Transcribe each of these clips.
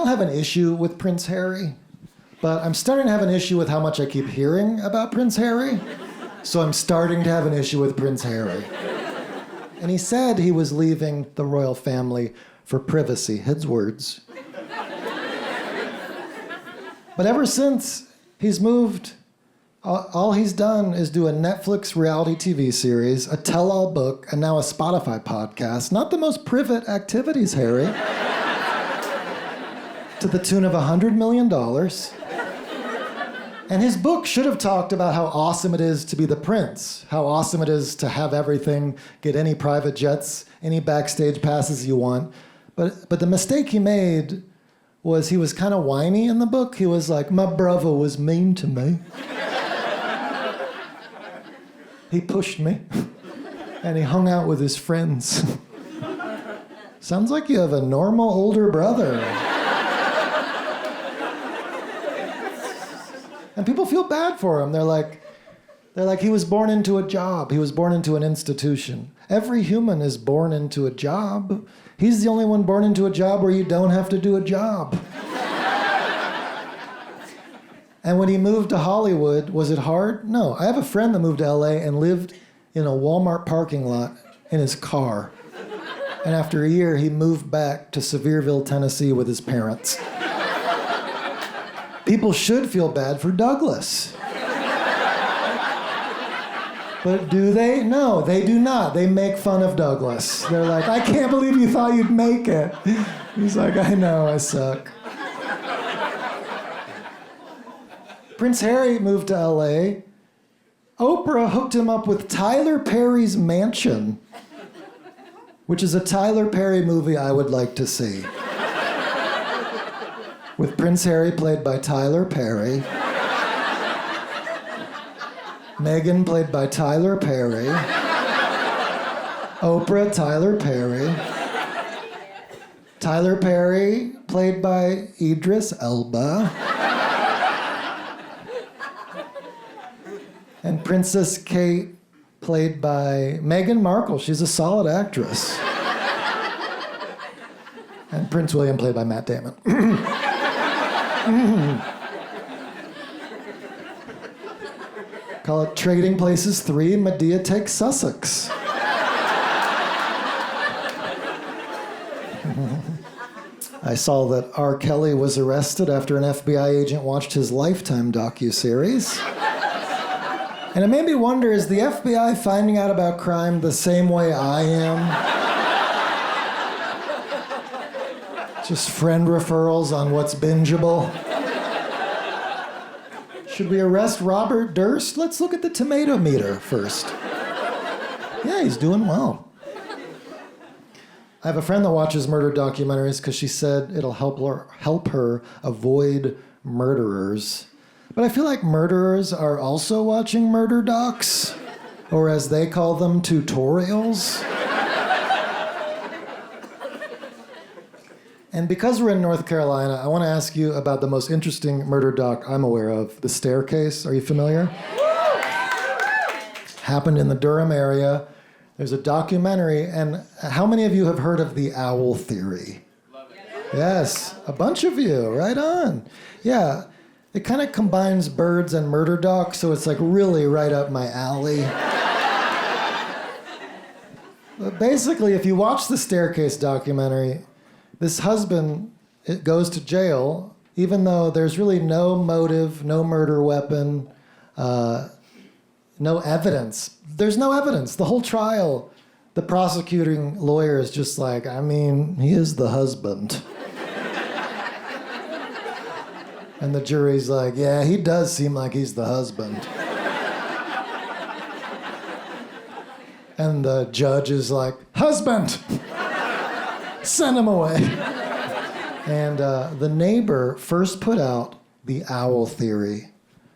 don't have an issue with Prince Harry, but I'm starting to have an issue with how much I keep hearing about Prince Harry. So I'm starting to have an issue with Prince Harry. And he said he was leaving the royal family for privacy, his words. But ever since he's moved, all he's done is do a Netflix reality TV series, a tell-all book, and now a Spotify podcast. Not the most private activities, Harry. To the tune of $100 million. And his book should have talked about how awesome it is to be the prince, how awesome it is to have everything, get any private jets, any backstage passes you want. But the mistake he made was he was kind of whiny in the book. He was like, my brother was mean to me. He pushed me, and he hung out with his friends. Sounds like you have a normal older brother. And people feel bad for him. They're like, he was born into a job. He was born into an institution. Every human is born into a job. He's the only one born into a job where you don't have to do a job. And when he moved to Hollywood, was it hard? No. I have a friend that moved to LA and lived in a Walmart parking lot in his car. And after a year, he moved back to Sevierville, Tennessee with his parents. People should feel bad for Douglas. But do they? No, they do not. They make fun of Douglas. They're like, I can't believe you thought you'd make it. He's like, I know, I suck. Prince Harry moved to LA. Oprah hooked him up with Tyler Perry's Mansion, which is a Tyler Perry movie I would like to see. With Prince Harry played by Tyler Perry. Meghan played by Tyler Perry. Oprah, Tyler Perry. Tyler Perry played by Idris Elba. And Princess Kate played by Meghan Markle. She's a solid actress. And Prince William played by Matt Damon. Call it Trading Places 3, Medea Takes Sussex. I saw that R. Kelly was arrested after an FBI agent watched his Lifetime docuseries. And it made me wonder, is the FBI finding out about crime the same way I am? Just friend referrals on what's bingeable. Should we arrest Robert Durst? Let's look at the tomato meter first. Yeah, he's doing well. I have a friend that watches murder documentaries because she said it'll help her avoid murderers. But I feel like murderers are also watching murder docs, or as they call them, tutorials. And because we're in North Carolina, I want to ask you about the most interesting murder doc I'm aware of, The Staircase. Are you familiar? Happened in the Durham area. There's a documentary, and how many of you have heard of the owl theory? Love it. Yes, a bunch of you, right on. Yeah, it kind of combines birds and murder docs, so it's like really right up my alley. But basically, if you watch the Staircase documentary, this husband goes to jail, even though there's really no motive, no murder weapon, no evidence. There's no evidence. The whole trial, the prosecuting lawyer is just like, I mean, he is the husband. And the jury's like, yeah, he does seem like he's the husband. And the judge is like, husband! Send him away. And the neighbor first put out the owl theory,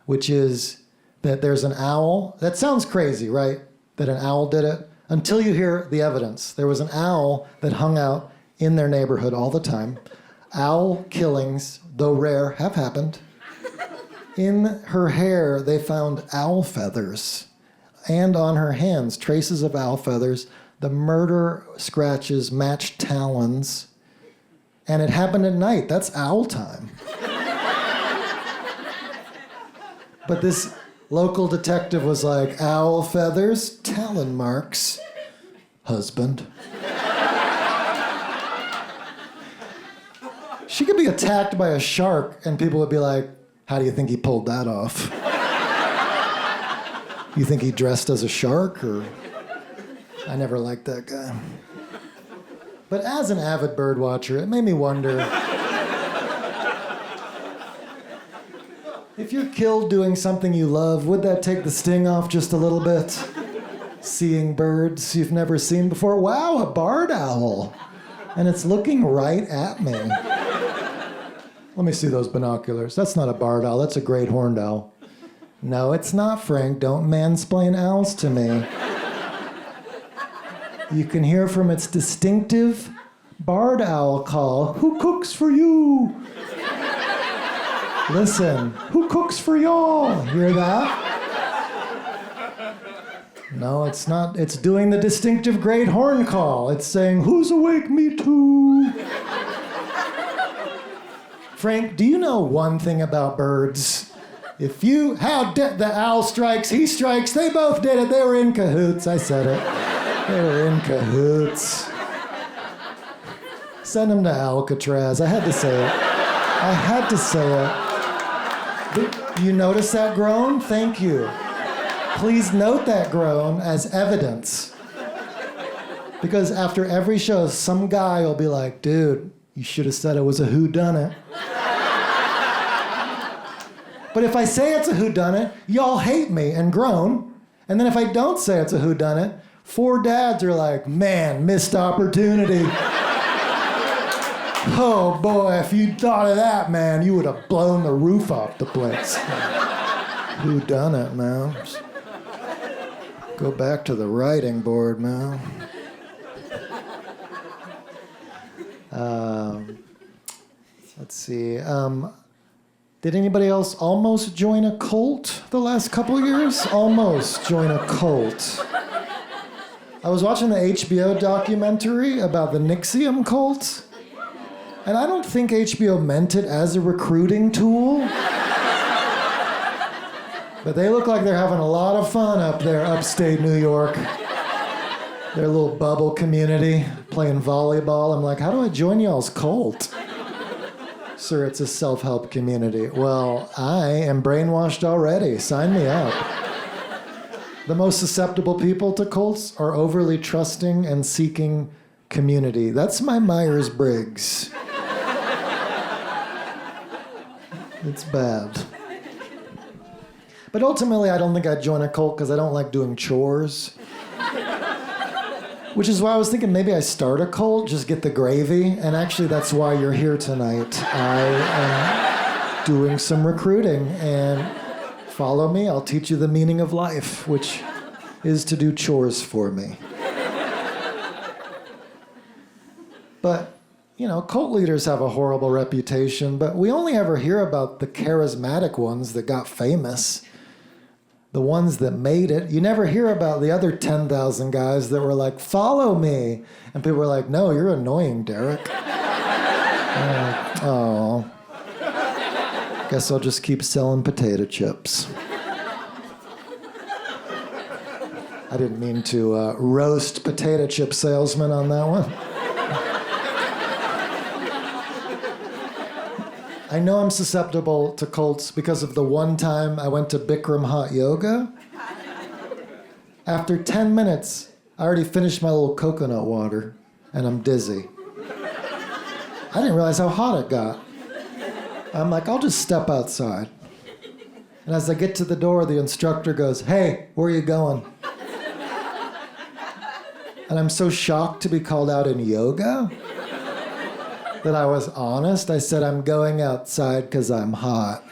which is that there's an owl. That sounds crazy, right? That an owl did it. Until you hear the evidence. There was an owl that hung out in their neighborhood all the time. Owl killings, though rare, have happened. In her hair, they found owl feathers. And on her hands, traces of owl feathers. The murder scratches matched talons. And it happened at night. That's owl time. But this local detective was like, owl feathers, talon marks, husband. She could be attacked by a shark and people would be like, how do you think he pulled that off? You think he dressed as a shark or... I never liked that guy. But as an avid bird watcher, it made me wonder if you're killed doing something you love, would that take the sting off just a little bit? Seeing birds you've never seen before. Wow, a barred owl. And it's looking right at me. Let me see those binoculars. That's not a barred owl, that's a great horned owl. No, it's not, Frank. Don't mansplain owls to me. You can hear from its distinctive barred owl call, who cooks for you? Listen, who cooks for y'all? Hear that? No, it's not. It's doing the distinctive great horn call. It's saying, who's awake? Me too. Frank, do you know one thing about birds? If you, the owl strikes, he strikes, they both did it. They were in cahoots. I said it. They were in cahoots. Send him to Alcatraz. I had to say it. I had to say it. You notice that groan? Thank you. Please note that groan as evidence. Because after every show, some guy will be like, dude, you should have said it was a whodunit. But if I say it's a whodunit, y'all hate me and groan. And then if I don't say it's a whodunit, 4 dads are like, man, missed opportunity. Oh boy, if you'd thought of that, man, you would have blown the roof off the place. Whodunit, man. Go back to the writing board, man. Let's see. Did anybody else almost join a cult the last couple of years? Almost join a cult. I was watching the HBO documentary about the Nixium cult, and I don't think HBO meant it as a recruiting tool. But they look like they're having a lot of fun up there, upstate New York. Their little bubble community, playing volleyball. I'm like, how do I join y'all's cult? Sir, it's a self-help community. Well, I am brainwashed already. Sign me up. The most susceptible people to cults are overly trusting and seeking community. That's my Myers-Briggs. It's bad. But ultimately, I don't think I'd join a cult because I don't like doing chores. Which is why I was thinking maybe I start a cult, just get the gravy, and actually that's why you're here tonight. I am doing some recruiting, and follow me, I'll teach you the meaning of life, which is to do chores for me. But, you know, cult leaders have a horrible reputation, but we only ever hear about the charismatic ones that got famous. The ones that made it. You never hear about the other 10,000 guys that were like, follow me. And people were like, no, you're annoying, Derek. Oh. Guess I'll just keep selling potato chips. I didn't mean to roast potato chip salesman on that one. I know I'm susceptible to cults because of the one time I went to Bikram hot yoga. After 10 minutes, I already finished my little coconut water, and I'm dizzy. I didn't realize how hot it got. I'm like, I'll just step outside. And as I get to the door, the instructor goes, hey, where are you going? And I'm so shocked to be called out in yoga that I was honest. I said, I'm going outside because I'm hot.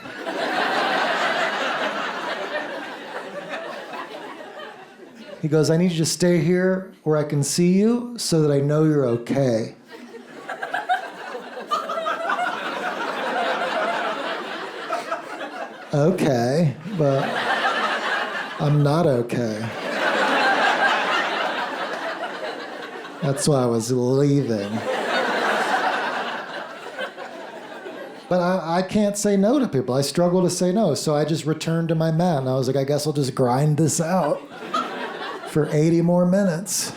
He goes, I need you to stay here where I can see you so that I know you're okay. Okay, but I'm not okay. That's why I was leaving. But I can't say no to people. I struggle to say no. So I just returned to my mat, and I was like, I guess I'll just grind this out for 80 more minutes.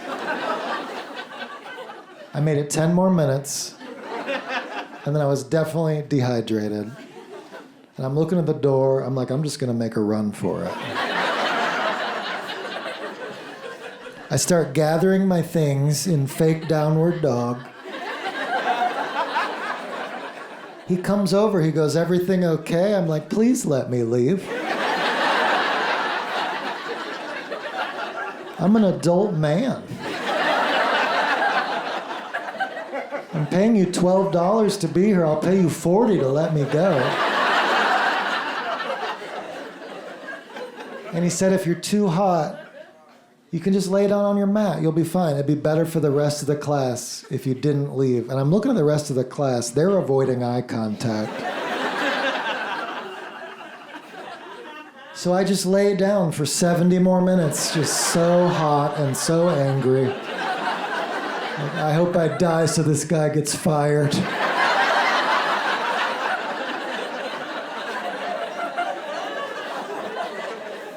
I made it 10 more minutes, and then I was definitely dehydrated. And I'm looking at the door. I'm like, I'm just going to make a run for it. I start gathering my things in fake downward dog. He comes over, he goes, everything okay? I'm like, please let me leave. I'm an adult man. I'm paying you $12 to be here. I'll pay you $40 to let me go. And he said, if you're too hot, you can just lay down on your mat. You'll be fine. It'd be better for the rest of the class if you didn't leave. And I'm looking at the rest of the class. They're avoiding eye contact. So I just lay down for 70 more minutes, just so hot and so angry. Like, I hope I die so this guy gets fired.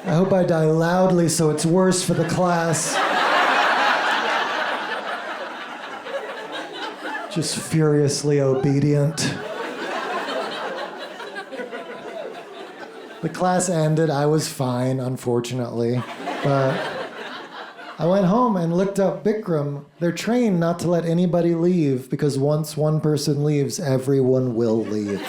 I hope I die loudly so it's worse for the class. Just furiously obedient. The class ended. I was fine, unfortunately. But I went home and looked up Bikram. They're trained not to let anybody leave because once one person leaves, everyone will leave.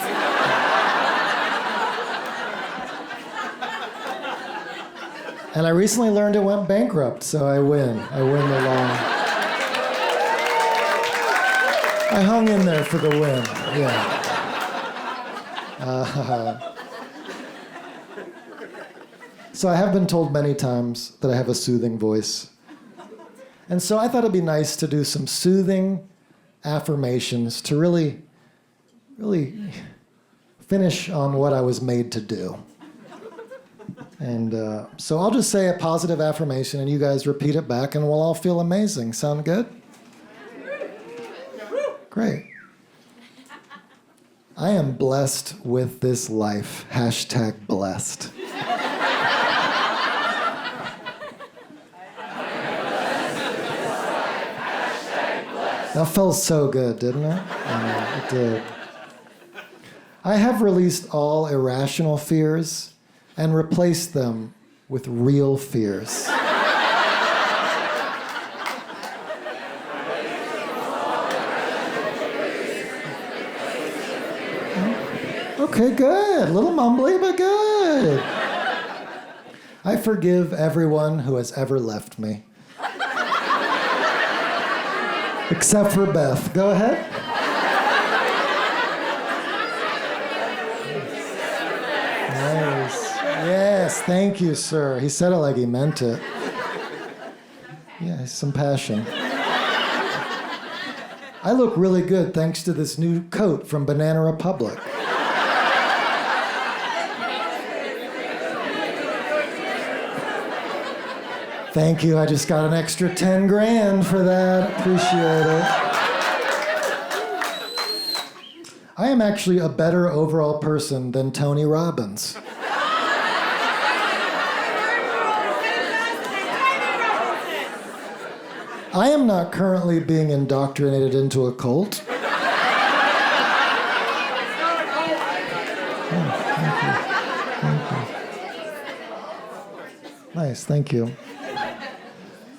And I recently learned it went bankrupt, so I win. I win the law. I hung in there for the win, yeah. So I have been told many times that I have a soothing voice. And so I thought it'd be nice to do some soothing affirmations to really finish on what I was made to do. And so I'll just say a positive affirmation and you guys repeat it back and we'll all feel amazing. Sound good? Great. I am blessed with this life. #blessed. That felt so good, didn't it? I know, it did. I have released all irrational fears and replaced them with real fears. Okay, good. A little mumbly, but good. I forgive everyone who has ever left me. Except for Beth. Go ahead. Nice. Yes, thank you, sir. He said it like he meant it. Yeah, some passion. I look really good thanks to this new coat from Banana Republic. Thank you. I just got an extra 10 grand for that. Appreciate it. I am actually a better overall person than Tony Robbins. I am not currently being indoctrinated into a cult. Oh, thank you. Nice, thank you.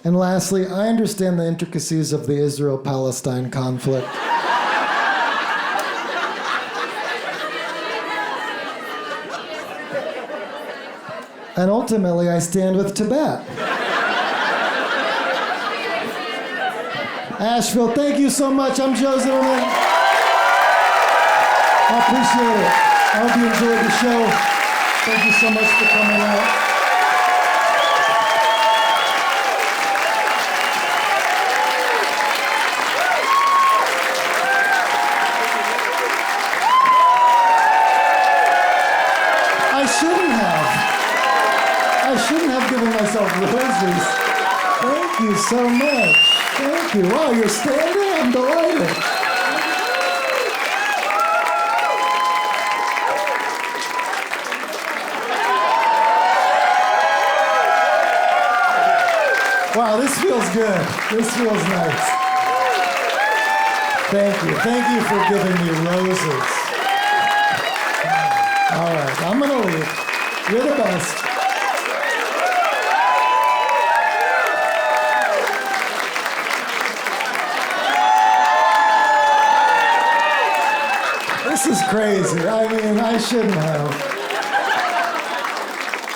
And lastly, I understand the intricacies of the Israel-Palestine conflict. And ultimately, I stand with Tibet. Asheville, thank you so much. I'm Joe Zimmerman. I appreciate it. I hope you enjoyed the show. Thank you so much for coming out. I shouldn't have given myself roses. Thank you so much. Thank you. Wow, you're standing? I'm delighted. Wow, this feels good. This feels nice. Thank you. Thank you for giving me roses. All right, I'm going to leave. You're the best. This is crazy. I mean, I shouldn't have.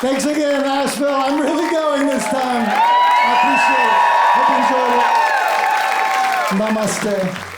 Thanks again, Asheville. I'm really going this time. I appreciate it. Hope you enjoyed it. Namaste.